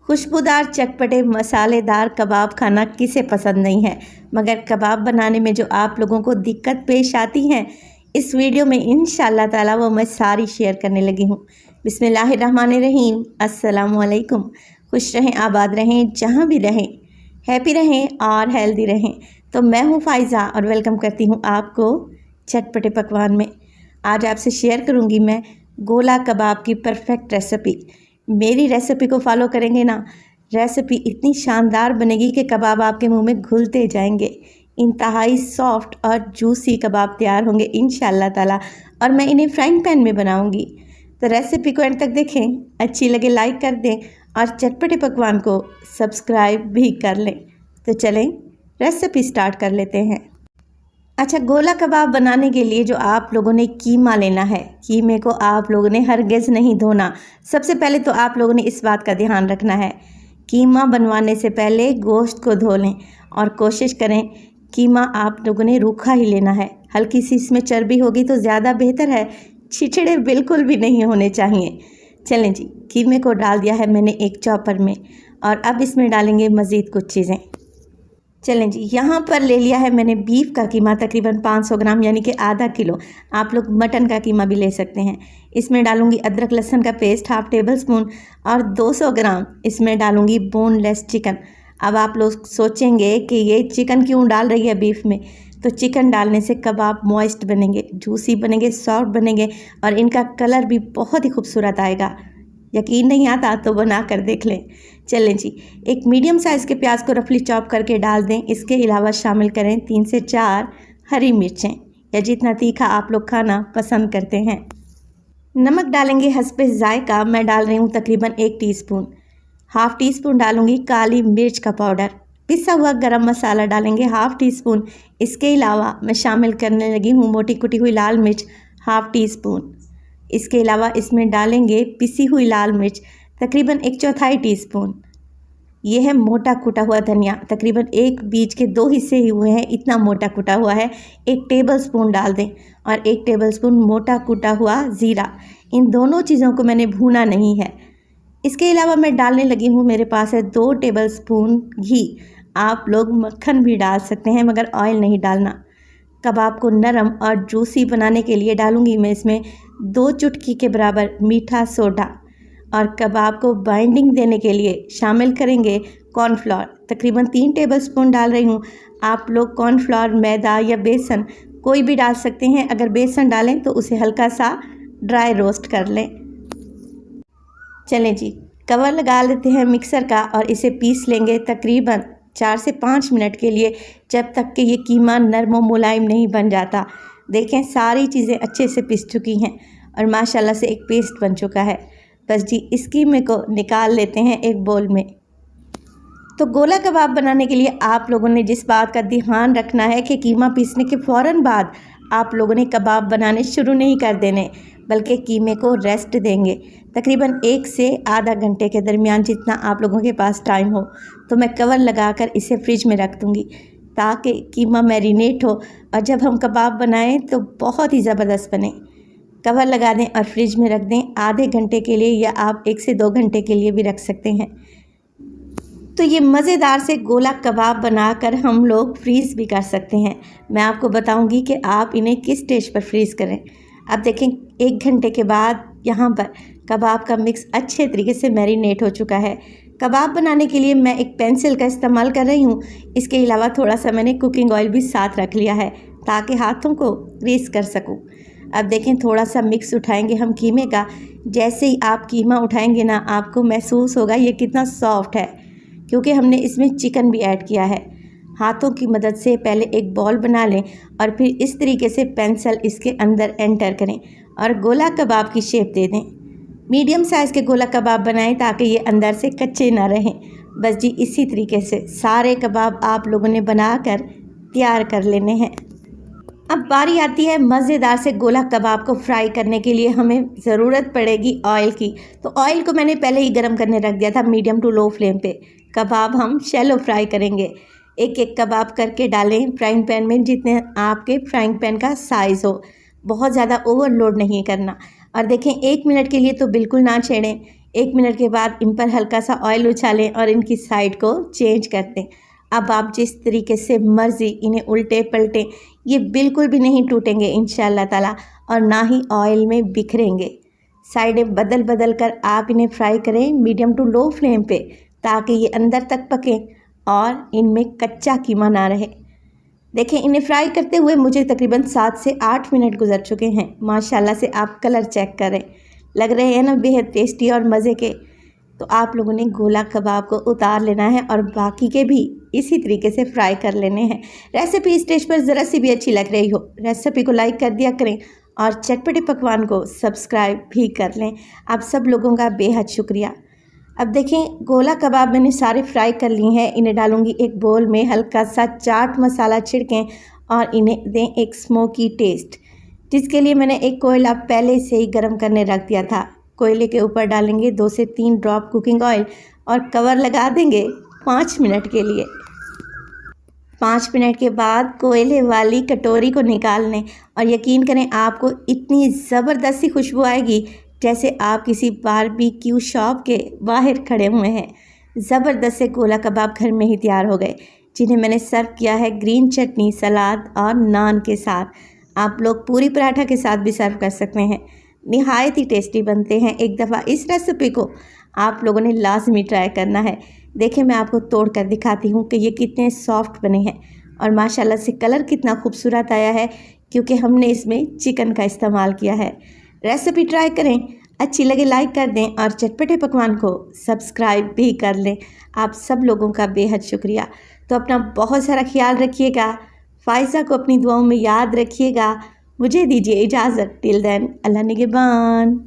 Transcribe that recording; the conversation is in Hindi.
खुशबूदार चटपटे मसालेदार कबाब खाना किसे पसंद नहीं है, मगर कबाब बनाने में जो आप लोगों को दिक्कत पेश आती हैं, इस वीडियो में इंशाल्लाह ताला वो मैं सारी शेयर करने लगी हूँ। बिस्मिल्लाहिर्रहमानिर्रहीम, अस्सलामुअलैकुम। खुश रहें, आबाद रहें, जहाँ भी रहें, हैप्पी रहें और हेल्दी रहें। तो मैं हूँ फ़ाइज़ा और वेलकम करती हूँ आपको चटपटे पकवान में। आज आपसे शेयर करूँगी मैं गोला कबाब की परफेक्ट रेसिपी। मेरी रेसिपी को फॉलो करेंगे ना, रेसिपी इतनी शानदार बनेगी कि कबाब आपके मुंह में घुलते जाएंगे। इंतहाई सॉफ्ट और जूसी कबाब तैयार होंगे इंशाल्लाह ताला, और मैं इन्हें फ्राइंग पैन में बनाऊंगी। तो रेसिपी को एंड तक देखें, अच्छी लगे लाइक कर दें और चटपटे पकवान को सब्सक्राइब भी कर लें। तो चलें रेसिपी स्टार्ट कर लेते हैं। अच्छा, गोला कबाब बनाने के लिए जो आप लोगों ने कीमा लेना है, कीमे को आप लोगों ने हरगिज़ नहीं धोना। सबसे पहले तो आप लोगों ने इस बात का ध्यान रखना है, कीमा बनवाने से पहले गोश्त को धो लें और कोशिश करें कीमा आप लोगों ने रूखा ही लेना है। हल्की सी इसमें चर्बी होगी तो ज़्यादा बेहतर है, छिछड़े बिल्कुल भी नहीं होने चाहिए। चलें जी, कीमे को डाल दिया है मैंने एक चॉपर में, और अब इसमें डालेंगे मज़ीद कुछ चीज़ें। चलें जी, यहाँ पर ले लिया है मैंने बीफ का कीमा तकरीबन 500 ग्राम, यानी कि आधा किलो। आप लोग मटन का कीमा भी ले सकते हैं। इसमें डालूंगी अदरक लहसुन का पेस्ट हाफ टेबल स्पून, और 200 ग्राम इसमें डालूंगी बोनलेस चिकन। अब आप लोग सोचेंगे कि ये चिकन क्यों डाल रही है बीफ में, तो चिकन डालने से कबाब मॉइस्ट बनेंगे, जूसी बनेंगे, सॉफ्ट बनेंगे, और इनका कलर भी बहुत ही खूबसूरत आएगा। यकीन नहीं आता तो बना कर देख लें। चलें जी, एक मीडियम साइज़ के प्याज को रफली चॉप करके डाल दें। इसके अलावा शामिल करें 3 से 4 हरी मिर्चें, या जितना तीखा आप लोग खाना पसंद करते हैं। नमक डालेंगे हस्बे जायका, मैं डाल रही हूँ तकरीबन 1 टीस्पून। हाफ़ टी स्पून डालूँगी काली मिर्च का पाउडर। पिसा हुआ गरम मसाला डालेंगे हाफ़ टी स्पून। इसके अलावा मैं शामिल करने लगी हूँ मोटी कुटी हुई लाल मिर्च हाफ़ टी स्पून। इसके अलावा इसमें डालेंगे पिसी हुई लाल मिर्च तकरीबन 1/4 टीस्पून। यह है मोटा कुटा हुआ धनिया, तकरीबन एक बीज के 2 हिस्से ही हुए हैं, इतना मोटा कुटा हुआ है। 1 टेबल स्पून डाल दें, और 1 टेबल स्पून मोटा कुटा हुआ ज़ीरा। इन दोनों चीज़ों को मैंने भूना नहीं है। इसके अलावा मैं डालने लगी हूँ, मेरे पास है 2 टेबल स्पून घी। आप लोग मक्खन भी डाल सकते हैं, मगर ऑयल नहीं डालना। कबाब को नरम और जूसी बनाने के लिए डालूंगी मैं इसमें 2 चुटकी के बराबर मीठा सोडा, और कबाब को बाइंडिंग देने के लिए शामिल करेंगे कॉर्नफ्लोर। तकरीबन 3 टेबल स्पून डाल रही हूँ। आप लोग कॉर्नफ्लोर, मैदा या बेसन कोई भी डाल सकते हैं। अगर बेसन डालें तो उसे हल्का सा ड्राई रोस्ट कर लें। चलें जी, कवर लगा लेते हैं मिक्सर का, और इसे पीस लेंगे तकरीबन 4 से 5 मिनट के लिए, जब तक कि ये कीमा नरम व मुलायम नहीं बन जाता। देखें सारी चीज़ें अच्छे से पिस चुकी हैं और माशाल्लाह से एक पेस्ट बन चुका है। बस जी, इस कीमे को निकाल लेते हैं एक बोल में। तो गोला कबाब बनाने के लिए आप लोगों ने जिस बात का ध्यान रखना है कि कीमा पीसने के फ़ौरन बाद आप लोगों ने कबाब बनाने शुरू नहीं कर देने, बल्कि कीमे को रेस्ट देंगे तकरीबन 1 से आधा घंटे के दरमियान, जितना आप लोगों के पास टाइम हो। तो मैं कवर लगाकर इसे फ्रिज में रख दूँगी ताकि कीमा मैरिनेट हो, और जब हम कबाब बनाएं तो बहुत ही ज़बरदस्त बने। कवर लगा दें और फ्रिज में रख दें आधे घंटे के लिए, या आप 1 से 2 घंटे के लिए भी रख सकते हैं। तो ये मज़ेदार से गोला कबाब बनाकर हम लोग फ्रीज़ भी कर सकते हैं। मैं आपको बताऊंगी कि आप इन्हें किस स्टेज पर फ्रीज़ करें। अब देखें 1 घंटे के बाद यहाँ पर कबाब का मिक्स अच्छे तरीके से मैरिनेट हो चुका है। कबाब बनाने के लिए मैं एक पेंसिल का इस्तेमाल कर रही हूँ। इसके अलावा थोड़ा सा मैंने कुकिंग ऑयल भी साथ रख लिया है ताकि हाथों को ग्रीस कर सकूँ। अब देखें थोड़ा सा मिक्स उठाएंगे हम कीमे का। जैसे ही आप कीमा उठाएंगे ना, आपको महसूस होगा ये कितना सॉफ्ट है, क्योंकि हमने इसमें चिकन भी ऐड किया है। हाथों की मदद से पहले एक बॉल बना लें, और फिर इस तरीके से पेंसिल इसके अंदर एंटर करें और गोला कबाब की शेप दे दें। मीडियम साइज़ के गोला कबाब बनाएं ताकि ये अंदर से कच्चे ना रहें। बस जी, इसी तरीके से सारे कबाब आप लोगों ने बनाकर तैयार कर लेने हैं। अब बारी आती है मज़ेदार से गोला कबाब को फ्राई करने के लिए हमें ज़रूरत पड़ेगी ऑयल की। तो ऑयल को मैंने पहले ही गर्म करने रख दिया था मीडियम टू लो फ्लेम पे। कबाब हम शैलो फ्राई करेंगे। एक एक कबाब करके डालें फ्राइंग पैन में, जितने आपके फ्राइंग पैन का साइज़ हो। बहुत ज़्यादा ओवरलोड नहीं करना। और देखें 1 मिनट के लिए तो बिल्कुल ना छेड़ें, 1 मिनट के बाद इन पर हल्का सा ऑयल उछालें और इनकी साइड को चेंज कर दें। अब आप जिस तरीके से मर्ज़ी इन्हें उल्टे पलटें, ये बिल्कुल भी नहीं टूटेंगे इंशाअल्लाह ताला और ना ही ऑयल में बिखरेंगे। साइडें बदल बदल कर आप इन्हें फ्राई करें मीडियम टू लो फ्लेम पे, ताकि ये अंदर तक पकें और इनमें कच्चा कीमा ना रहे। देखें, इन्हें फ्राई करते हुए मुझे तकरीबन 7 से 8 मिनट गुजर चुके हैं। माशाल्लाह से आप कलर चेक करें, लग रहे हैं ना बेहद टेस्टी और मज़े के। तो आप लोगों ने गोला कबाब को उतार लेना है और बाकी के भी इसी तरीके से फ्राई कर लेने हैं। रेसिपी स्टेज पर ज़रा सी भी अच्छी लग रही हो, रेसिपी को लाइक कर दिया करें और चटपटे पकवान को सब्सक्राइब भी कर लें। आप सब लोगों का बेहद शुक्रिया। अब देखें, गोला कबाब मैंने सारे फ्राई कर लिए हैं। इन्हें डालूंगी एक बोल में, हल्का सा चाट मसाला छिड़कें और इन्हें दें एक स्मोकी टेस्ट, जिसके लिए मैंने एक कोयला पहले से ही गर्म करने रख दिया था। कोयले के ऊपर डालेंगे 2 से 3 ड्रॉप कुकिंग ऑयल और कवर लगा देंगे 5 मिनट के लिए। 5 मिनट के बाद कोयले वाली कटोरी को निकाल लें और यकीन करें आपको इतनी ज़बरदस्त सी खुशबू आएगी जैसे आप किसी बारबेक्यू शॉप के बाहर खड़े हुए हैं। ज़बरदस्त से गोला कबाब घर में ही तैयार हो गए, जिन्हें मैंने सर्व किया है ग्रीन चटनी, सलाद और नान के साथ। आप लोग पूरी पराठा के साथ भी सर्व कर सकते हैं। निहायत ही टेस्टी बनते हैं। एक दफ़ा इस रेसिपी को आप लोगों ने लाजमी ट्राई करना है। देखें, मैं आपको तोड़ कर दिखाती हूँ कि ये कितने सॉफ्ट बने हैं और माशाल्लाह से कलर कितना खूबसूरत आया है, क्योंकि हमने इसमें चिकन का इस्तेमाल किया है। रेसिपी ट्राई करें, अच्छी लगे लाइक कर दें और चटपटे पकवान को सब्सक्राइब भी कर लें। आप सब लोगों का बेहद शुक्रिया। तो अपना बहुत सारा ख्याल रखिएगा। फ़ाइज़ा को अपनी दुआओं में याद रखिएगा। मुझे दीजिए इजाज़त। टिल देन, अल्लाह निगहबान।